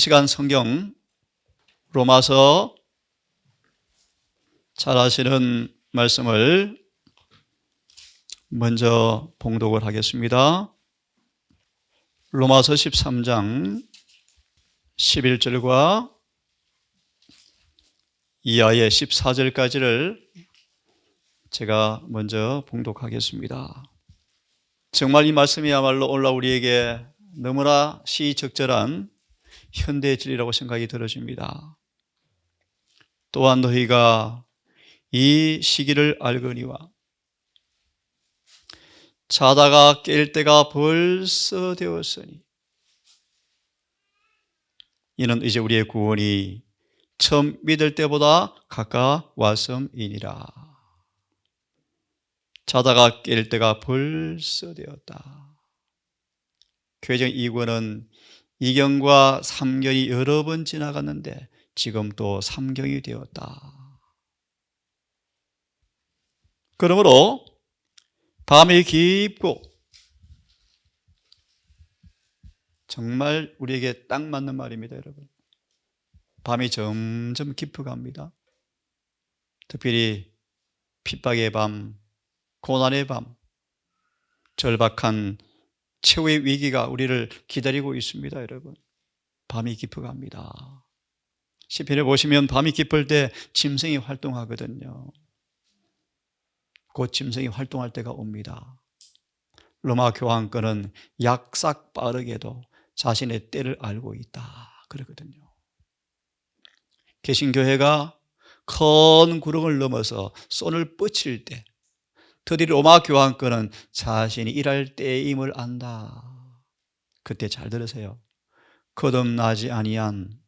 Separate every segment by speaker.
Speaker 1: 시간 성경 로마서 잘 아시는 말씀을 먼저 봉독을 하겠습니다. 로마서 13장 11절과 이하의 14절까지를 제가 먼저 봉독하겠습니다. 정말 이 말씀이야말로 오늘 우리에게 너무나 시적절한 현대의 진리라고 생각이 들어집니다. 또한 너희가 이 시기를 알거니와 자다가 깰 때가 벌써 되었으니 이는 이제 우리의 구원이 처음 믿을 때보다 가까웠음이니라. 자다가 깰 때가 벌써 되었다. 교회적 2권은 2경과 3경이 여러 번 지나갔는데 지금 또 3경이 되었다. 그러므로 밤이 깊고, 정말 우리에게 딱 맞는 말입니다, 여러분. 밤이 점점 깊어갑니다. 특별히 핍박의 밤, 고난의 밤, 절박한 최후의 위기가 우리를 기다리고 있습니다, 여러분. 밤이 깊어갑니다. 시편에 보시면 밤이 깊을 때 짐승이 활동하거든요. 곧 짐승이 활동할 때가 옵니다. 로마 교황권은 약삭 빠르게도 자신의 때를 알고 있다 그러거든요. 개신교회가 큰 구렁을 넘어서 손을 뻗칠 때, 더디 로마 교황권은 자신이 일할 때임을 안다. 그때 잘 들으세요. 거듭나지 아니한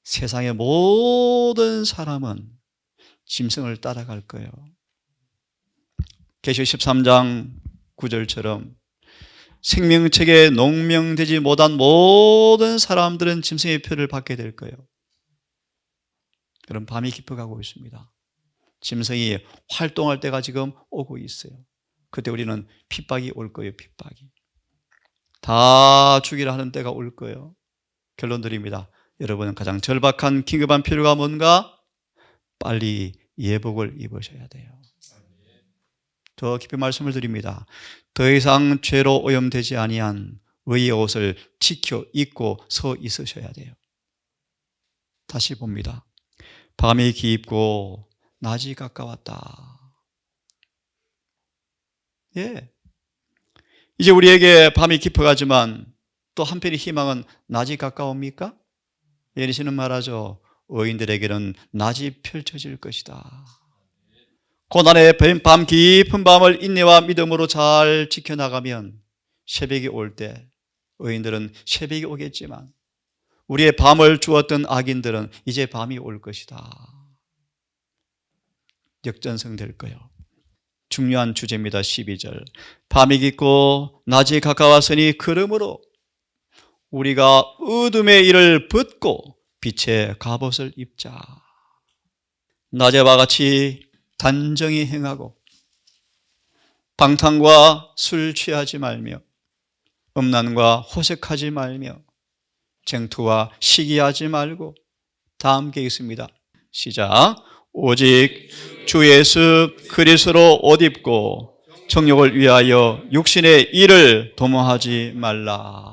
Speaker 1: 세상의 모든 사람은 짐승을 따라갈 거예요. 계시록 13장 9절처럼 생명책에 농명되지 못한 모든 사람들은 짐승의 표를 받게 될 거예요. 그럼 밤이 깊어가고 있습니다. 짐승이 활동할 때가 지금 오고 있어요. 그때 우리는 핍박이 올 거예요. 핍박이 다 죽이라 하는 때가 올 거예요. 결론 드립니다. 여러분은 가장 절박한 긴급한 필요가 뭔가? 빨리 예복을 입으셔야 돼요. 더 깊이 말씀을 드립니다. 더 이상 죄로 오염되지 아니한 의의 옷을 지켜 입고 서 있으셔야 돼요. 다시 봅니다. 밤이 깊고 낮이 가까웠다. 예. 이제 우리에게 밤이 깊어가지만 또 한편의 희망은 낮이 가까웁니까? 예리시는 말하죠. 의인들에게는 낮이 펼쳐질 것이다. 고난의 밤 깊은 밤을 인내와 믿음으로 잘 지켜나가면 새벽이 올 때, 의인들은 새벽이 오겠지만 우리의 밤을 주었던 악인들은 이제 밤이 올 것이다. 역전승 될 거예요. 중요한 주제입니다. 12절. 밤이 깊고 낮이 가까웠으니 그러므로 우리가 어둠의 일을 벗고 빛의 갑옷을 입자. 낮에와 같이 단정히 행하고 방탕과 술 취하지 말며 음란과 호색하지 말며 쟁투와 시기하지 말고, 다 함께 있습니다. 시작. 오직 주 예수 그리스도로 옷 입고 정욕을 위하여 육신의 일을 도모하지 말라.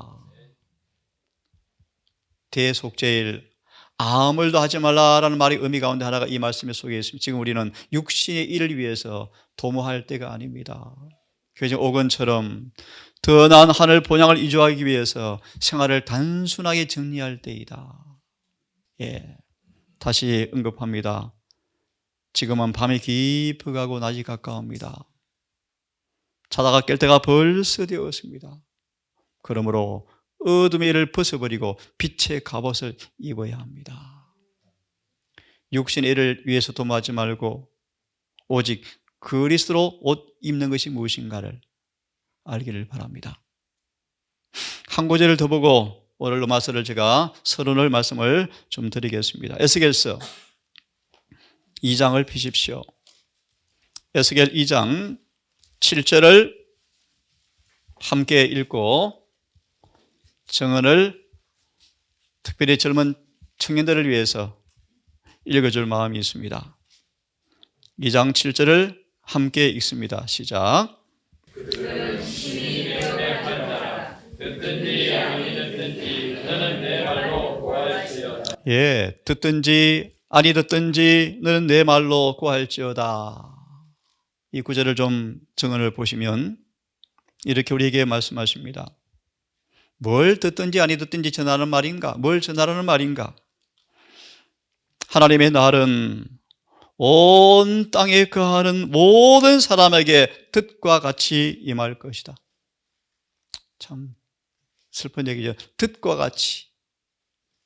Speaker 1: 대속죄일 아무 일도 하지 말라라는 말의 의미 가운데 하나가 이 말씀에 속에 있습니다. 지금 우리는 육신의 일을 위해서 도모할 때가 아닙니다. 교회적 5권처럼 더 나은 하늘 본향을 이루하기 위해서 생활을 단순하게 정리할 때이다. 예, 다시 언급합니다. 지금은 밤이 깊어가고 낮이 가까웁니다. 자다가 깰 때가 벌써 되었습니다. 그러므로 어둠의 일을 벗어버리고 빛의 갑옷을 입어야 합니다. 육신의 일을 위해서 도모하지 말고 오직 그리스도로 옷 입는 것이 무엇인가를 알기를 바랍니다. 한 구절을 더 보고 오늘 로마서를 제가 서론을 말씀을 좀 드리겠습니다. 에스겔서 2장을 펴십시오. 에스겔 2장 7절을 함께 읽고 정언을 특별히 젊은 청년들을 위해서 읽어줄 마음이 있습니다. 2장 7절을 함께 읽습니다. 시작.
Speaker 2: 그들은 심히 명백하다. 듣든지 아니 듣든지 너는 내 말로 구할지어다.
Speaker 1: 예, 듣든지 아니 듣든지 너는 내 말로 구할지어다. 이 구절을 좀 정언을 보시면 이렇게 우리에게 말씀하십니다. 뭘 듣든지 아니 듣든지 전하는 말인가? 뭘 전하라는 말인가? 하나님의 날은 온 땅에 거하는 모든 사람에게 뜻과 같이 임할 것이다. 참 슬픈 얘기죠. 뜻과 같이.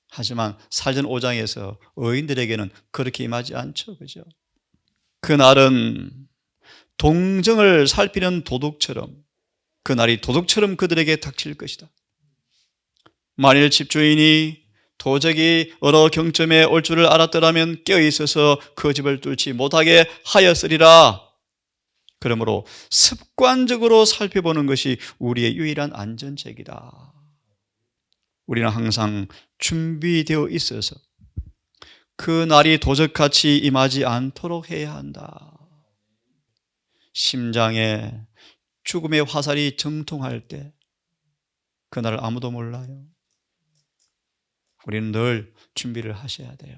Speaker 1: 하지만 사전 5장에서 의인들에게는 그렇게 임하지 않죠. 그죠? 그날은 동정을 살피는 도둑처럼, 그날이 도둑처럼 그들에게 닥칠 것이다. 만일 집주인이 도적이 어느 경점에 올 줄을 알았더라면 깨어있어서 그 집을 뚫지 못하게 하였으리라. 그러므로 습관적으로 살펴보는 것이 우리의 유일한 안전책이다. 우리는 항상 준비되어 있어서 그 날이 도적같이 임하지 않도록 해야 한다. 심장에 죽음의 화살이 정통할 때 그날을 아무도 몰라요. 우리는 늘 준비를 하셔야 돼요.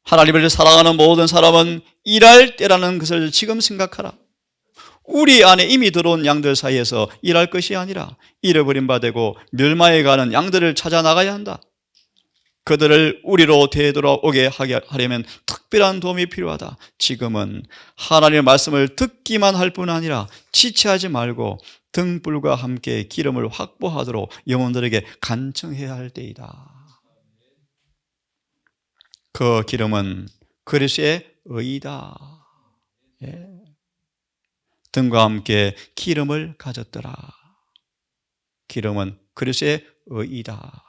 Speaker 1: 하나님을 사랑하는 모든 사람은 일할 때라는 것을 지금 생각하라. 우리 안에 이미 들어온 양들 사이에서 일할 것이 아니라 잃어버린 바 되고 멸망해 가는 양들을 찾아 나가야 한다. 그들을 우리로 되돌아오게 하려면 특별한 도움이 필요하다. 지금은 하나님의 말씀을 듣기만 할 뿐 아니라 지체하지 말고 등불과 함께 기름을 확보하도록 영혼들에게 간청해야 할 때이다. 그 기름은 그리스도의 의이다. 예. 등과 함께 기름을 가졌더라. 기름은 그리스도의 의이다.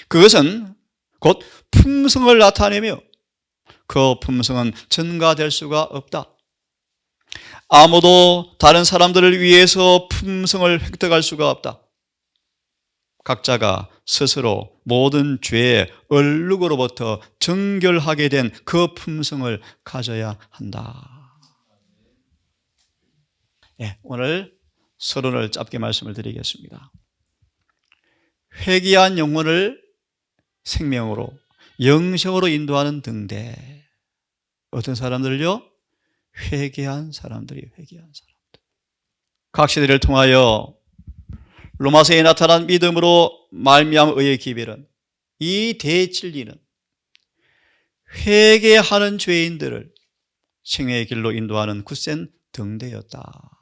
Speaker 1: 그것은 곧 품성을 나타내며 그 품성은 전가될 수가 없다. 아무도 다른 사람들을 위해서 품성을 획득할 수가 없다. 각자가 스스로 모든 죄의 얼룩으로부터 정결하게 된 그 품성을 가져야 한다. 네, 오늘 서론을 짧게 말씀을 드리겠습니다. 회개한 영혼을 생명으로, 영생으로 인도하는 등대. 어떤 사람들요? 회개한 사람들이 회개한 사람들. 각 시대를 통하여 로마서에 나타난 믿음으로 말미암아 의의 기별은, 이 대진리는 회개하는 죄인들을 생명의 길로 인도하는 굳센 등대였다.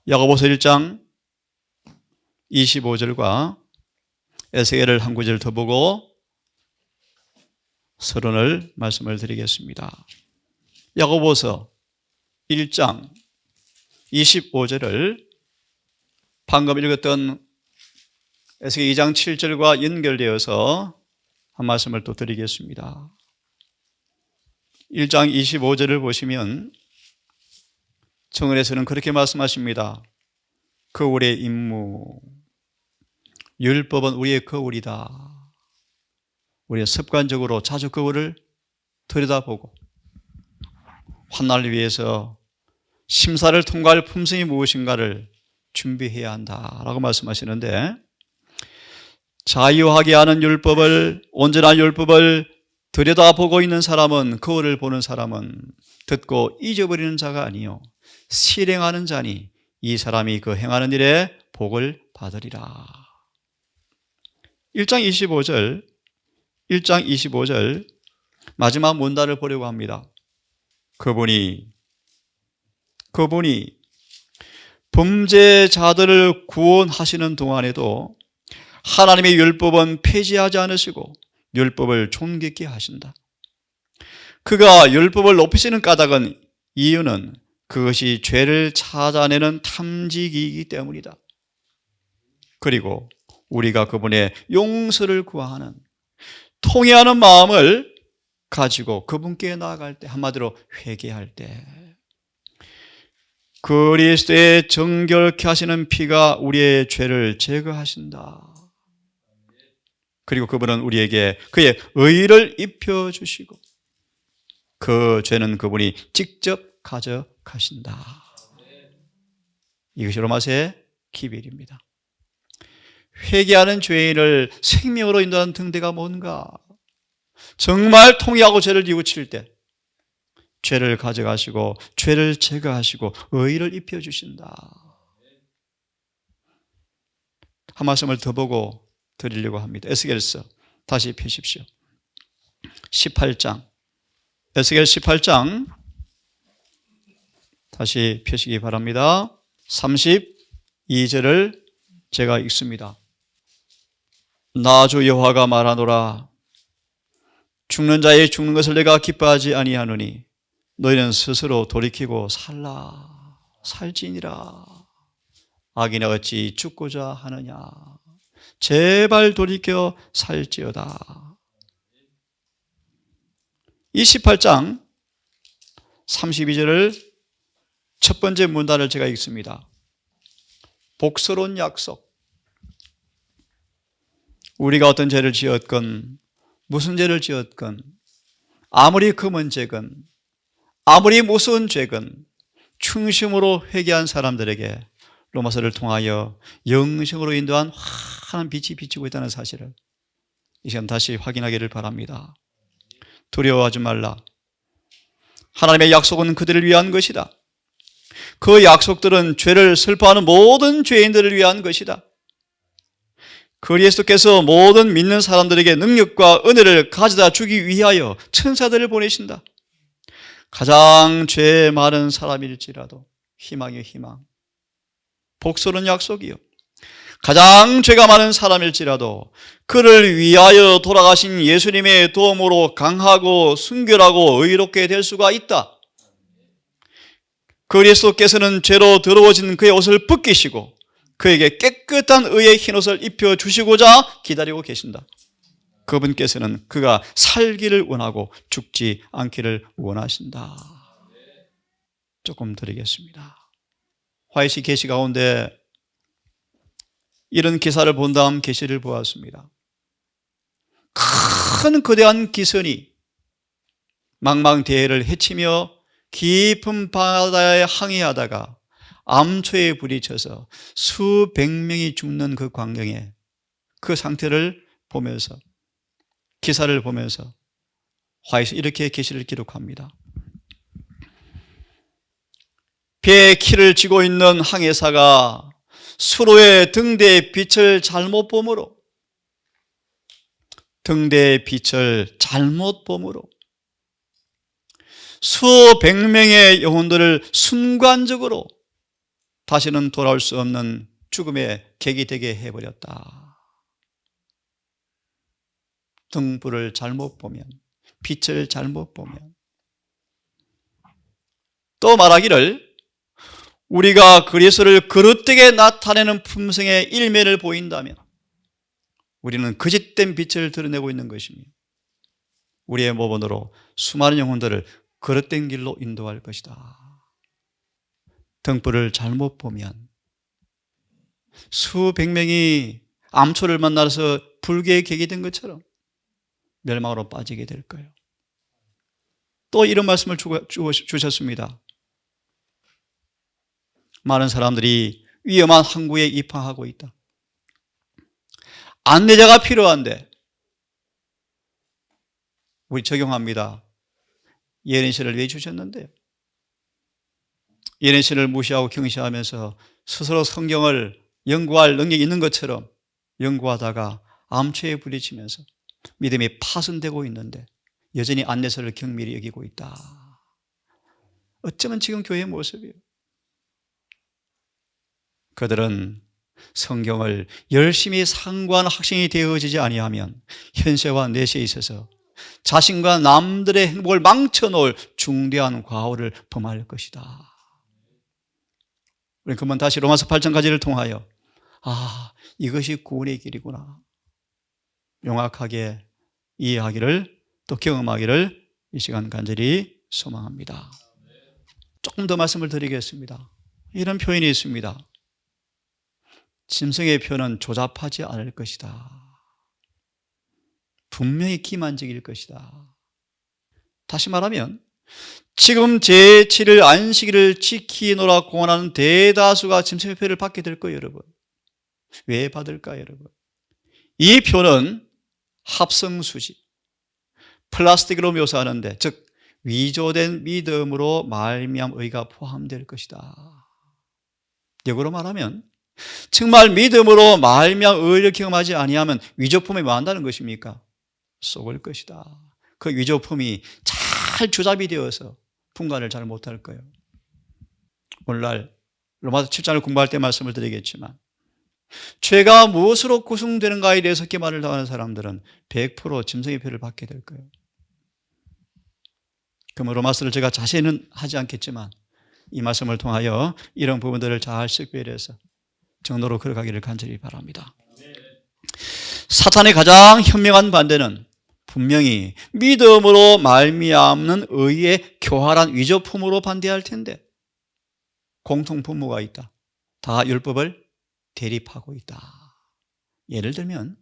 Speaker 1: 야고보서 1장 25절과 에스겔을 한 구절 더 보고 서론을 말씀을 드리겠습니다. 야고보서 1장 25절을 방금 읽었던 에스겔 2장 7절과 연결되어서 한 말씀을 또 드리겠습니다. 1장 25절을 보시면 청원에서는 그렇게 말씀하십니다. 거울의 임무, 율법은 우리의 거울이다. 우리가 습관적으로 자주 거울을 들여다보고 환난을 위해서 심사를 통과할 품성이 무엇인가를 준비해야 한다라고 말씀하시는데, 자유하게 하는 율법을, 온전한 율법을 들여다보고 있는 사람은, 거울을 보는 사람은 듣고 잊어버리는 자가 아니요 실행하는 자니 이 사람이 그 행하는 일에 복을 받으리라. 1장 25절 마지막 문단을 보려고 합니다. 그분이 범죄자들을 구원하시는 동안에도 하나님의 율법은 폐지하지 않으시고 율법을 존귀케 하신다. 그가 율법을 높이시는 까닭은, 이유는 그것이 죄를 찾아내는 탐지기이기 때문이다. 그리고 우리가 그분의 용서를 구하는, 통회하는 마음을 가지고 그분께 나아갈 때, 한마디로 회개할 때, 그리스도의 정결케 하시는 피가 우리의 죄를 제거하신다. 그리고 그분은 우리에게 그의 의를 입혀주시고 그 죄는 그분이 직접 가져가신다. 이것이 로마서의 기별입니다. 회개하는 죄인을 생명으로 인도하는 등대가 뭔가? 정말 통회하고 죄를 뉘우칠 때 죄를 가져가시고 죄를 제거하시고 의를 입혀주신다. 한 말씀을 더 보고 드리려고 합니다. 에스겔서 다시 펴십시오. 18장 에스겔 18장 다시 펴시기 바랍니다. 32절을 제가 읽습니다. 나 주 여호와가 말하노라. 죽는 자의 죽는 것을 내가 기뻐하지 아니하노니 너희는 스스로 돌이키고 살지니라. 악인은 어찌 죽고자 하느냐. 제발 돌이켜 살지어다. 이 18장 32절을 첫 번째 문단을 제가 읽습니다. 복스러운 약속. 우리가 어떤 죄를 지었건 무슨 죄를 지었건 아무리 금은 죄건 아무리 무서운 죄건 충심으로 회개한 사람들에게 로마서를 통하여 영생으로 인도한 환한 빛이 비치고 있다는 사실을 이 시간 다시 확인하기를 바랍니다. 두려워하지 말라. 하나님의 약속은 그들을 위한 것이다. 그 약속들은 죄를 슬퍼하는 모든 죄인들을 위한 것이다. 그리스도께서 모든 믿는 사람들에게 능력과 은혜를 가져다 주기 위하여 천사들을 보내신다. 가장 죄 많은 사람일지라도 희망이요 희망. 복수는 약속이요. 가장 죄가 많은 사람일지라도 그를 위하여 돌아가신 예수님의 도움으로 강하고 순결하고 의롭게 될 수가 있다. 그리스도께서는 죄로 더러워진 그의 옷을 벗기시고 그에게 깨끗한 의의 흰옷을 입혀주시고자 기다리고 계신다. 그분께서는 그가 살기를 원하고 죽지 않기를 원하신다. 조금 드리겠습니다. 화이시 계시 가운데 이런 기사를 본 다음 계시를 보았습니다. 큰 거대한 기선이 망망대해를 헤치며 깊은 바다에 항해하다가 암초에 불이 쳐서 수백 명이 죽는 그 광경에 그 상태를 보면서 기사를 보면서 화에서 이렇게 계시를 기록합니다. 배에 키를 쥐고 있는 항해사가 수로의 등대의 빛을 잘못 봄으로 수백 명의 영혼들을 순간적으로 다시는 돌아올 수 없는 죽음의 객이 되게 해버렸다. 등불을 잘못 보면, 빛을 잘못 보면. 또 말하기를 우리가 그리스도를 그릇되게 나타내는 품성의 일면을 보인다면 우리는 거짓된 빛을 드러내고 있는 것이며 우리의 모본으로 수많은 영혼들을 그릇된 길로 인도할 것이다. 등불을 잘못 보면 수백 명이 암초를 만나서 불개의 객이 된 것처럼 멸망으로 빠지게 될 거예요. 또 이런 말씀을 주셨습니다. 많은 사람들이 위험한 항구에 입항하고 있다. 안내자가 필요한데 우리 적용합니다. 예언신을 왜 주셨는데요? 예언신을 무시하고 경시하면서 스스로 성경을 연구할 능력이 있는 것처럼 연구하다가 암초에 부딪히면서 믿음이 파손되고 있는데 여전히 안내서를 경밀히 여기고 있다. 어쩌면 지금 교회의 모습이에요. 그들은 성경을 열심히 상고하는 학생이 되어지지 아니하면 현세와 내세에 있어서 자신과 남들의 행복을 망쳐놓을 중대한 과오를 범할 것이다. 우리는 그만 다시 로마서 8장까지를 통하여 이것이 구원의 길이구나 명확하게 이해하기를 또 경험하기를 이 시간 간절히 소망합니다. 조금 더 말씀을 드리겠습니다. 이런 표현이 있습니다. 짐승의 표는 조잡하지 않을 것이다. 분명히 기만적일 것이다. 다시 말하면 지금 제7일 안식일을 지키노라 공언하는 대다수가 짐승의 표를 받게 될 거예요, 여러분. 왜 받을까요, 여러분? 이 표는 합성수지, 플라스틱으로 묘사하는데, 즉 위조된 믿음으로 말미암 의가 포함될 것이다. 역으로 말하면 정말 믿음으로 말미암 의를 경험하지 아니하면 위조품이 뭐 한다는 것입니까? 속을 것이다. 그 위조품이 잘 조잡이 되어서 분간을 잘 못할 거예요. 오늘날 로마서 7장을 공부할 때 말씀을 드리겠지만 죄가 무엇으로 구성되는가에 대해서 기만을 당하는 사람들은 100% 짐승의 표를 받게 될 거예요. 그럼 로마서를 제가 자세히는 하지 않겠지만 이 말씀을 통하여 이런 부분들을 잘 식별해서 정도로 걸어가기를 간절히 바랍니다. 사탄의 가장 현명한 반대는 분명히 믿음으로 말미암는 의의 교활한 위조품으로 반대할 텐데 공통분모가 있다. 다 율법을 대립하고 있다. 예를 들면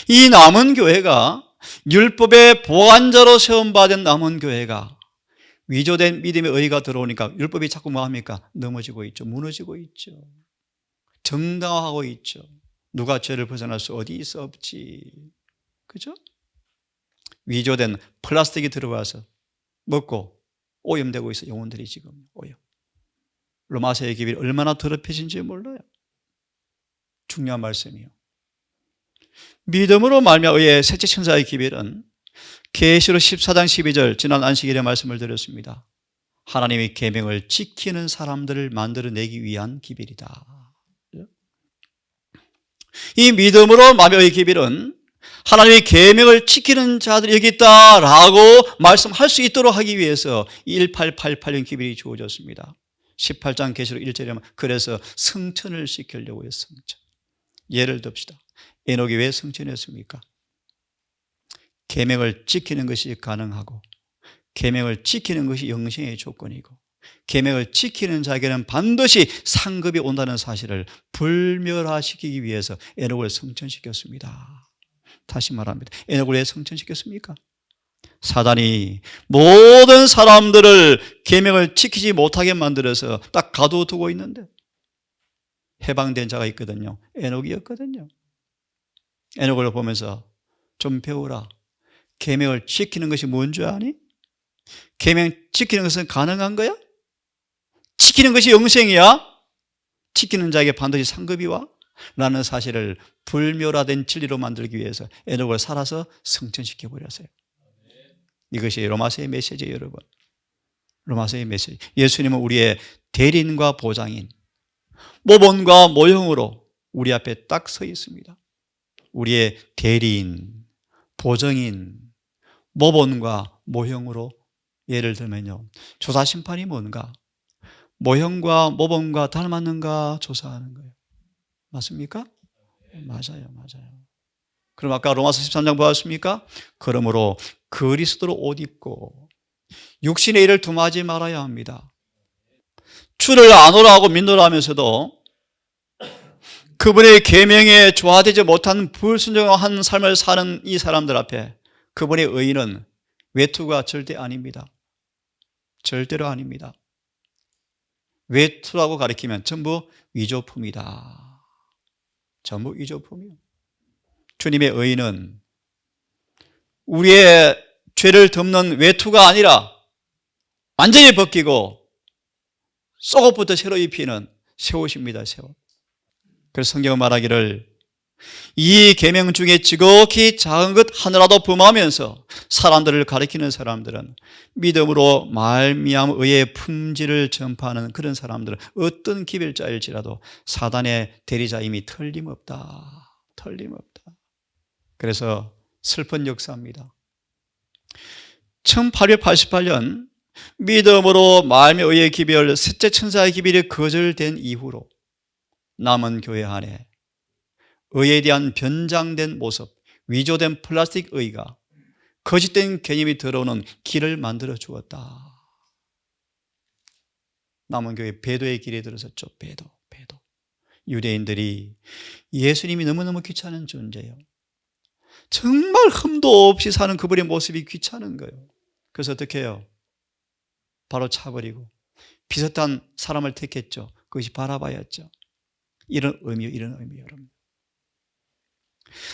Speaker 1: 이 남은 교회가 율법의 보완자로 세움받은 남은 교회가 위조된 믿음의 의가 들어오니까 율법이 자꾸 뭐합니까? 넘어지고 있죠. 무너지고 있죠. 정당화하고 있죠. 누가 죄를 벗어날 수 어디 있어 없지. 그죠? 위조된 플라스틱이 들어와서 먹고 오염되고 있어. 영혼들이 지금 오염. 로마서의 기별이 얼마나 더럽혀진지 몰라요. 중요한 말씀이에요. 믿음으로 말미암아 의의 셋째 천사의 기별은 계시록 14장 12절 지난 안식일에 말씀을 드렸습니다. 하나님의 계명을 지키는 사람들을 만들어내기 위한 기별이다. 이 믿음으로 말미암아 의의 기별은 하나님의 계명을 지키는 자들이 여기 있다라고 말씀할 수 있도록 하기 위해서 1888년 기별이 주어졌습니다. 18장 계시록 1절에 하면 그래서 성천을 시키려고 해요. 성천. 예를 듭시다. 에녹이 왜 성천했습니까? 계명을 지키는 것이 가능하고 계명을 지키는 것이 영생의 조건이고 계명을 지키는 자에게는 반드시 상급이 온다는 사실을 불멸화시키기 위해서 에녹을 성천시켰습니다. 다시 말합니다. 에녹을 왜 성천시켰습니까? 사단이 모든 사람들을 계명을 지키지 못하게 만들어서 딱 가둬두고 있는데 해방된 자가 있거든요. 에녹이었거든요. 에녹을 보면서 좀 배우라. 계명을 지키는 것이 뭔 줄 아니? 계명 지키는 것은 가능한 거야? 지키는 것이 영생이야? 지키는 자에게 반드시 상급이 와? 라는 사실을 불멸화된 진리로 만들기 위해서 에녹을 살아서 성천시켜버렸어요. 이것이 로마서의 메시지예요, 여러분. 로마서의 메시지. 예수님은 우리의 대리인과 보장인 모본과 모형으로 우리 앞에 딱 서 있습니다. 우리의 대리인, 보정인, 모본과 모형으로 예를 들면요. 조사심판이 뭔가? 모형과 모본과 닮았는가 조사하는 거예요. 맞습니까? 맞아요. 그럼 아까 로마서 13장 보았습니까? 그러므로 그리스도로 옷 입고 육신의 일을 dum하지 말아야 합니다. 주를 아노라 하고 믿노라 하면서도 그분의 계명에 조화되지 못한 불순종한 삶을 사는 이 사람들 앞에 그분의 의의는 외투가 절대 아닙니다. 절대로 아닙니다. 외투라고 가리키면 전부 위조품이다. 전부 위조품이요. 주님의 의의는 우리의 죄를 덮는 외투가 아니라 완전히 벗기고 속옷부터 새로 입히는 새 옷입니다. 새 옷. 그래서 성경은 말하기를 이 계명 중에 지극히 작은 것 하나라도 범하면서 사람들을 가리키는 사람들은 믿음으로 말미암아 의의 품질을 전파하는 그런 사람들은 어떤 기별자일지라도 사단의 대리자임이 틀림없다. 틀림없다. 그래서 슬픈 역사입니다. 1888년 믿음으로 말미암아 의의 기별, 셋째 천사의 기별이 거절된 이후로 남은 교회 안에 의에 대한 변장된 모습, 위조된 플라스틱 의가 거짓된 개념이 들어오는 길을 만들어 주었다. 남은 교회 배도의 길에 들어섰죠. 배도. 유대인들이 예수님이 너무너무 귀찮은 존재예요. 정말 흠도 없이 사는 그분의 모습이 귀찮은 거예요. 그래서 어떻게 해요? 바로 차버리고 비슷한 사람을 택했죠. 그것이 바라바였죠. 이런 의미예요, 여러분.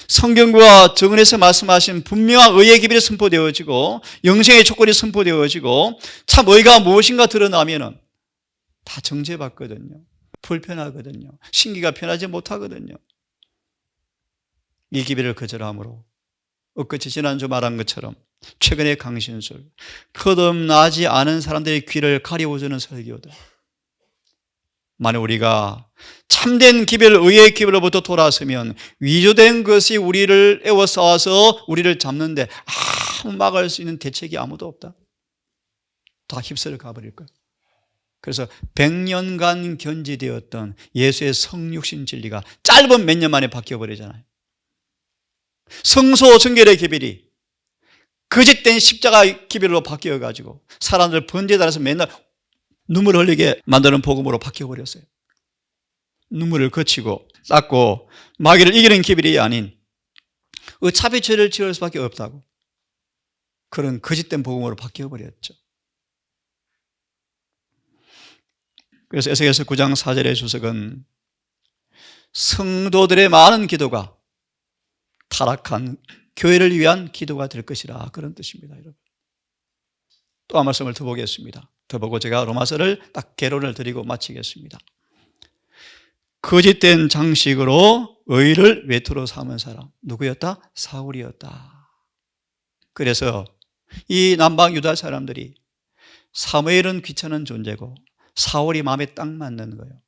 Speaker 1: 성경과 정언에서 말씀하신 분명한 의의 기별이 선포되어지고 영생의 조건이 선포되어지고 참 의가 무엇인가 드러나면은 다 정죄받거든요. 불편하거든요. 신기가 편하지 못하거든요. 이 기별을 거절함으로 엊그제 지난주 말한 것처럼 최근의 강신술, 거듭나지 않은 사람들의 귀를 가리워주는 설교들. 만약 우리가 참된 기별, 의의 기별로부터 돌아서면 위조된 것이 우리를 에워싸워서 우리를 잡는데 아무 막을 수 있는 대책이 아무도 없다. 다 휩쓸어 가버릴 거예요. 그래서 100년간 견지되었던 예수의 성육신 진리가 짧은 몇 년 만에 바뀌어버리잖아요. 성소 정결의 기별이 거짓된 십자가 기별로 바뀌어가지고 사람들 번제에 따라서 맨날 눈물 흘리게 만드는 복음으로 바뀌어버렸어요. 눈물을 거치고 닦고 마귀를 이기는 기별이 아닌 어차피 죄를 지을 수밖에 없다고 그런 거짓된 복음으로 바뀌어버렸죠. 그래서 에스겔서 9장 4절의 주석은 성도들의 많은 기도가 타락한 교회를 위한 기도가 될 것이라 그런 뜻입니다, 여러분. 또 한 말씀을 더 보겠습니다. 더 보고 제가 로마서를 딱 개론을 드리고 마치겠습니다. 거짓된 장식으로 의를 외투로 삼은 사람 누구였다? 사울이었다. 그래서 이 남방 유다 사람들이 사무엘은 귀찮은 존재고 사울이 마음에 딱 맞는 거예요.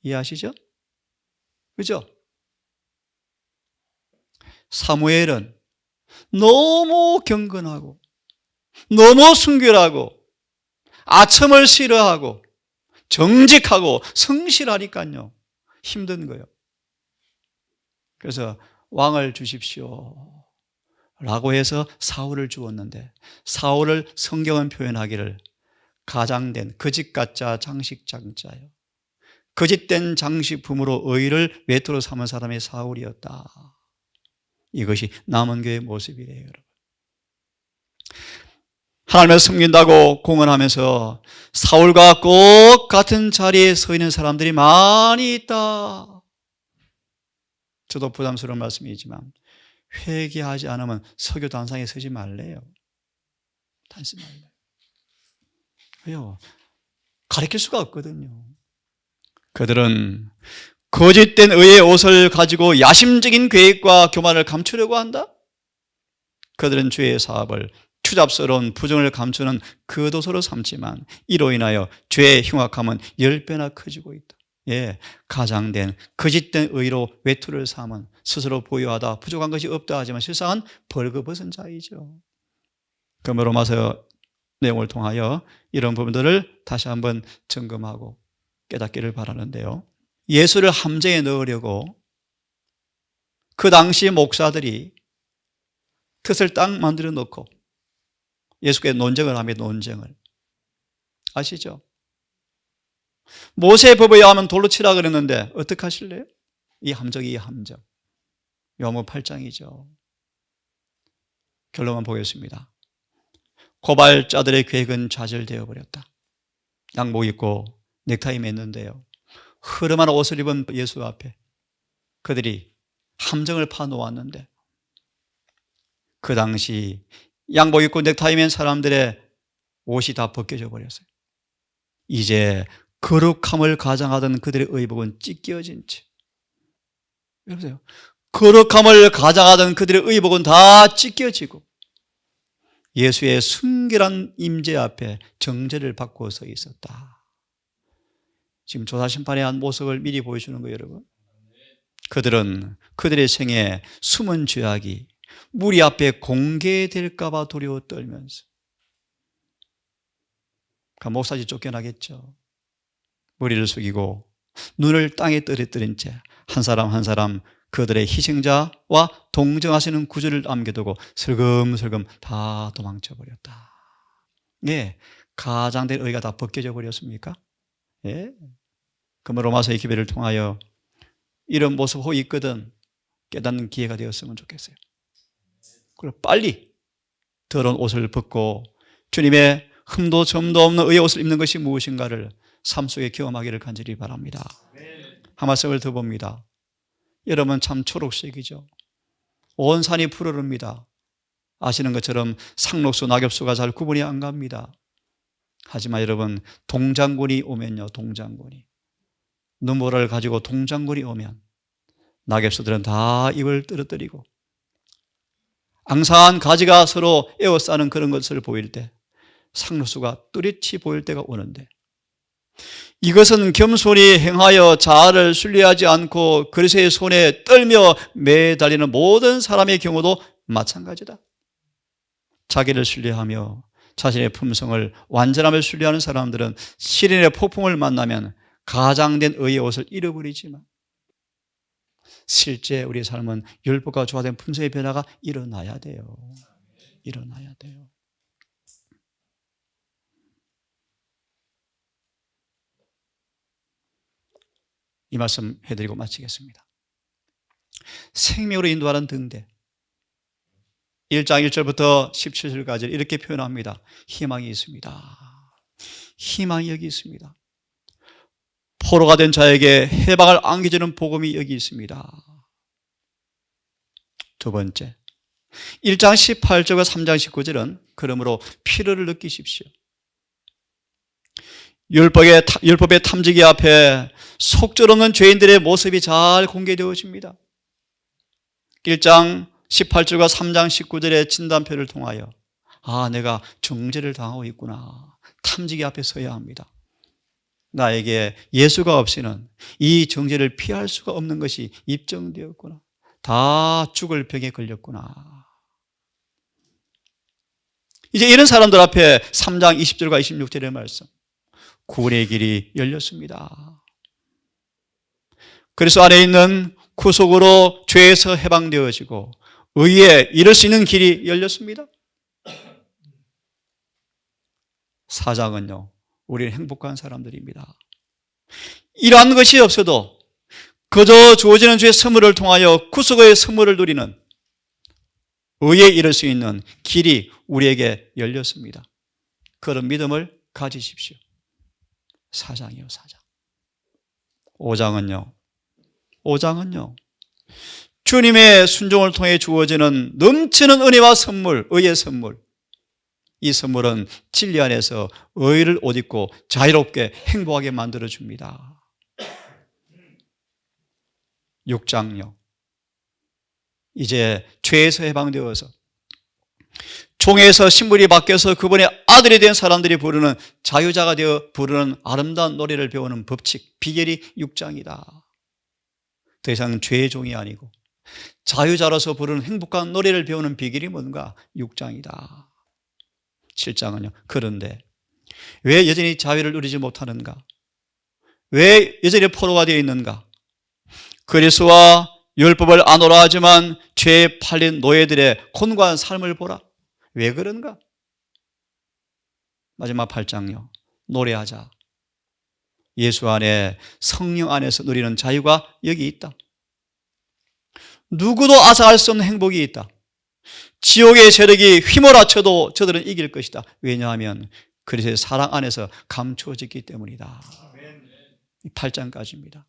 Speaker 1: 이해하시죠? 그죠? 사무엘은 너무 경건하고 너무 순결하고 아첨을 싫어하고 정직하고 성실하니까요. 힘든 거예요. 그래서 왕을 주십시오 라고 해서 사울을 주었는데 사울을 성경은 표현하기를 가장된 거짓가짜 장식장자예요. 거짓된 장식품으로 의를 외투로 삼은 사람이 사울이었다. 이것이 남은 교회의 모습이래요, 여러분. 하나님을 섬긴다고 공언하면서 사울과 꼭 같은 자리에 서 있는 사람들이 많이 있다. 저도 부담스러운 말씀이지만 회개하지 않으면 설교 단상에 서지 말래요. 단지 말래요. 왜요? 가르칠 수가 없거든요. 그들은 거짓된 의의 옷을 가지고 야심적인 계획과 교만을 감추려고 한다? 그들은 죄의 사업을 추잡스러운 부정을 감추는 겉옷으로 삼지만 이로 인하여 죄의 흉악함은 10배나 커지고 있다. 예, 가장된 거짓된 의로 외투를 삼은 스스로 보유하다 부족한 것이 없다 하지만 실상은 벌거벗은 자이죠. 그러므로 로마서 내용을 통하여 이런 부분들을 다시 한번 점검하고 깨닫기를 바라는데요. 예수를 함정에 넣으려고 그 당시 목사들이 틀을 딱 만들어 놓고 예수께 논쟁을 하며 논쟁을 아시죠? 모세의 법에 의하면 돌로 치라 그랬는데 어떻게 하실래요? 이 함정이 이 함정. 요한복음 8장이죠. 결론만 보겠습니다. 고발자들의 계획은 좌절되어 버렸다. 양복 입고 넥타이 맸는데요. 흐름한 옷을 입은 예수 앞에 그들이 함정을 파놓았는데 그 당시 양복 입고 넥타이 맨 사람들의 옷이 다 벗겨져 버렸어요. 이제 거룩함을 가장하던 그들의 의복은 찢겨진 채. 여보세요. 거룩함을 가장하던 그들의 의복은 다 찢겨지고 예수의 순결한 임재 앞에 정죄를 받고 서 있었다. 지금 조사심판의 한 모습을 미리 보여주는 거예요, 여러분. 그들은 그들의 생에 숨은 죄악이 무리 앞에 공개될까 봐 두려워 떨면서 목사지 쫓겨나겠죠. 머리를 숙이고 눈을 땅에 떨어뜨린 채 한 사람 한 사람 그들의 희생자와 동정하시는 구주를 남겨두고 슬금슬금 다 도망쳐버렸다. 예, 가장된 의가 다 벗겨져 버렸습니까? 예. 그러면 로마서의 기별을 통하여 이런 모습 혹 있거든 깨닫는 기회가 되었으면 좋겠어요. 그리고 빨리 더러운 옷을 벗고 주님의 흠도 점도 없는 의의 옷을 입는 것이 무엇인가를 삶 속에 경험하기를 간절히 바랍니다. 한 말씀을 더 봅니다. 여러분 참 초록색이죠. 온 산이 푸르릅니다. 아시는 것처럼 상록수, 낙엽수가 잘 구분이 안 갑니다. 하지만 여러분 동장군이 오면요, 동장군이 눈보라를 가지고 동장군이 오면 낙엽수들은 다 입을 떨어뜨리고 앙상한 가지가 서로 에워싸는 그런 것을 보일 때 상록수가 뚜렷이 보일 때가 오는데, 이것은 겸손히 행하여 자아를 순리하지 않고 그리스도의 손에 떨며 매달리는 모든 사람의 경우도 마찬가지다. 자기를 순리하며 자신의 품성을 완전함을 순리하는 사람들은 시련의 폭풍을 만나면 가장된 의의 옷을 잃어버리지만 실제 우리의 삶은 율법과 조화된 품성의 변화가 일어나야 돼요. 일어나야 돼요. 이 말씀 해드리고 마치겠습니다. 생명으로 인도하는 등대 1장 1절부터 17절까지 이렇게 표현합니다. 희망이 있습니다. 희망이 여기 있습니다. 포로가 된 자에게 해방을 안겨주는 복음이 여기 있습니다. 두 번째 1장 18절과 3장 19절은 그러므로 필요를 느끼십시오. 율법의 탐지기 앞에 속절없는 죄인들의 모습이 잘 공개되어집니다. 1장 18절과 3장 19절의 진단표를 통하여 내가 정죄를 당하고 있구나. 탐지기 앞에 서야 합니다. 나에게 예수가 없이는 이 정죄를 피할 수가 없는 것이 입증되었구나. 다 죽을 병에 걸렸구나. 이제 이런 사람들 앞에 3장 20절과 26절의 말씀, 구원의 길이 열렸습니다. 그리스도 안에 있는 구속으로 죄에서 해방되어지고 의에 이를 수 있는 길이 열렸습니다. 4장은요, 우리는 행복한 사람들입니다. 이러한 것이 없어도 그저 주어지는 주의 선물을 통하여 구속의 선물을 누리는 의에 이를 수 있는 길이 우리에게 열렸습니다. 그런 믿음을 가지십시오. 4장이요, 4장. 5장은요, 주님의 순종을 통해 주어지는 넘치는 은혜와 선물, 의의 선물. 이 선물은 진리 안에서 의를 옷 입고 자유롭게 행복하게 만들어줍니다. 6장요, 이제 죄에서 해방되어서 종에서 신분이 바뀌어서 그분의 아들이 된 사람들이 부르는, 자유자가 되어 부르는 아름다운 노래를 배우는 법칙, 비결이 6장이다. 더 이상 죄의 종이 아니고 자유자로서 부르는 행복한 노래를 배우는 비결이 뭔가? 6장이다. 7장은요, 그런데 왜 여전히 자유를 누리지 못하는가? 왜 여전히 포로가 되어 있는가? 그리스도와 율법을 안오라 하지만 죄에 팔린 노예들의 곤고한 삶을 보라. 왜 그런가? 마지막 8장요, 노래하자. 예수 안에, 성령 안에서 누리는 자유가 여기 있다. 누구도 앗아갈 수 없는 행복이 있다. 지옥의 세력이 휘몰아쳐도 저들은 이길 것이다. 왜냐하면 그리스도의 사랑 안에서 감추어졌기 때문이다. 8장까지입니다.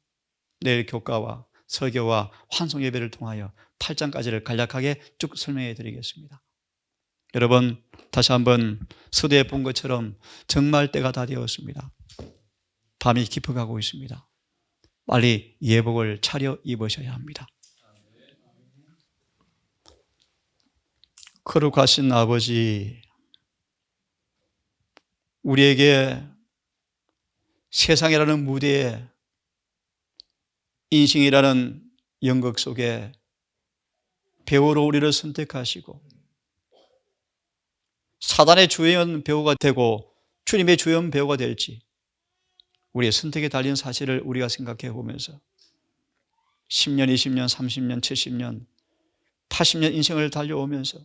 Speaker 1: 내일 교과와 설교와 환송 예배를 통하여 8장까지를 간략하게 쭉 설명해 드리겠습니다. 여러분, 다시 한번 서두에 본 것처럼 정말 때가 다 되었습니다. 밤이 깊어가고 있습니다. 빨리 예복을 차려 입으셔야 합니다. 거룩하신 아버지, 우리에게 세상이라는 무대에, 인생이라는 연극 속에 배우로 우리를 선택하시고 사단의 주연 배우가 되고 주님의 주연 배우가 될지 우리의 선택에 달린 사실을 우리가 생각해 보면서 10년, 20년, 30년, 70년, 80년 인생을 달려오면서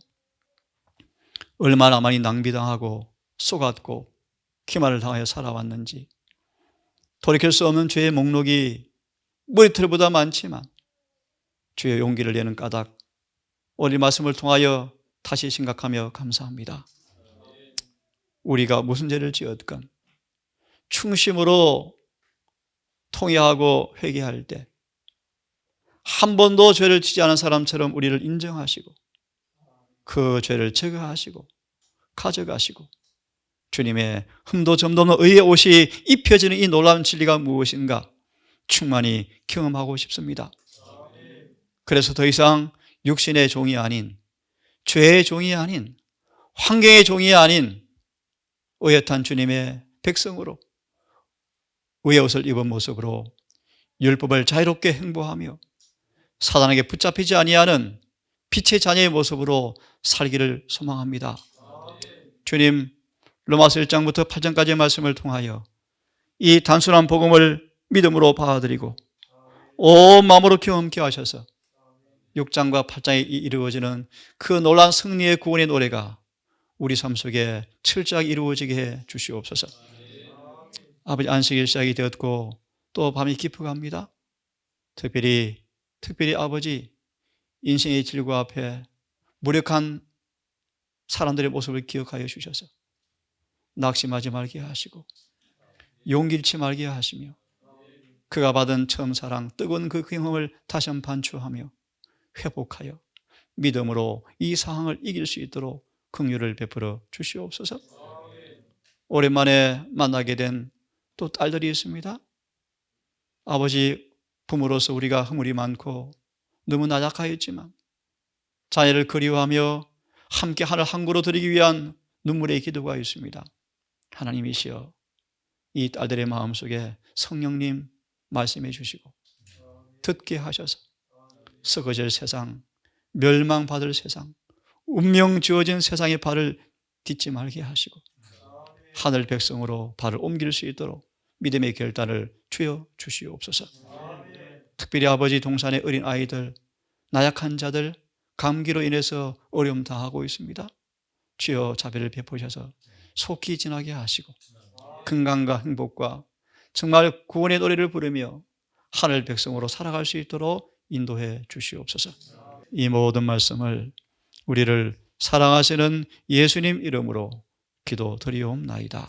Speaker 1: 얼마나 많이 낭비당하고 속았고 기만을 당하여 살아왔는지, 돌이킬 수 없는 죄의 목록이 머리털보다 많지만 주의 용기를 내는 까닭, 오늘 말씀을 통하여 다시 생각하며 감사합니다. 우리가 무슨 죄를 지었건 충심으로 통회하고 회개할 때 한 번도 죄를 지지 않은 사람처럼 우리를 인정하시고 그 죄를 제거하시고 가져가시고 주님의 흠도 점도 없는 의의 옷이 입혀지는 이 놀라운 진리가 무엇인가 충만히 경험하고 싶습니다. 그래서 더 이상 육신의 종이 아닌, 죄의 종이 아닌, 환경의 종이 아닌 의젓한 주님의 백성으로 의의 옷을 입은 모습으로 율법을 자유롭게 행보하며 사단에게 붙잡히지 아니하는 빛의 자녀의 모습으로 살기를 소망합니다. 주님, 로마서 1장부터 8장까지의 말씀을 통하여 이 단순한 복음을 믿음으로 받아들이고 온 마음으로 경험케 하셔서 6장과 8장에 이루어지는 그 놀라운 승리의 구원의 노래가 우리 삶 속에 철저하게 이루어지게 해 주시옵소서. 아버지, 안식일 시작이 되었고 또 밤이 깊어갑니다. 특별히 아버지, 인생의 질과 앞에 무력한 사람들의 모습을 기억하여 주셔서 낙심하지 말게 하시고 용기 잃지 말게 하시며 그가 받은 처음 사랑, 뜨거운 그 경험을 다시 한번 반추하며 회복하여 믿음으로 이 상황을 이길 수 있도록 긍휼을 베풀어 주시옵소서. 오랜만에 만나게 된 또 딸들이 있습니다. 아버지, 부모로서 우리가 허물이 많고 너무 나약하였지만 자녀를 그리워하며 함께 하늘 한 그루 드리기 위한 눈물의 기도가 있습니다. 하나님이시여, 이 딸들의 마음속에 성령님 말씀해 주시고 듣게 하셔서 썩어질 세상, 멸망받을 세상, 운명 지어진 세상의 발을 딛지 말게 하시고 하늘 백성으로 발을 옮길 수 있도록 믿음의 결단을 주여 주시옵소서. 특별히 아버지, 동산의 어린 아이들, 나약한 자들, 감기로 인해서 어려움 당하고 있습니다. 주여 자비를 베푸셔서 속히 지나게 하시고 건강과 행복과 정말 구원의 노래를 부르며 하늘 백성으로 살아갈 수 있도록 인도해 주시옵소서. 이 모든 말씀을 우리를 사랑하시는 예수님 이름으로 기도드리옵나이다.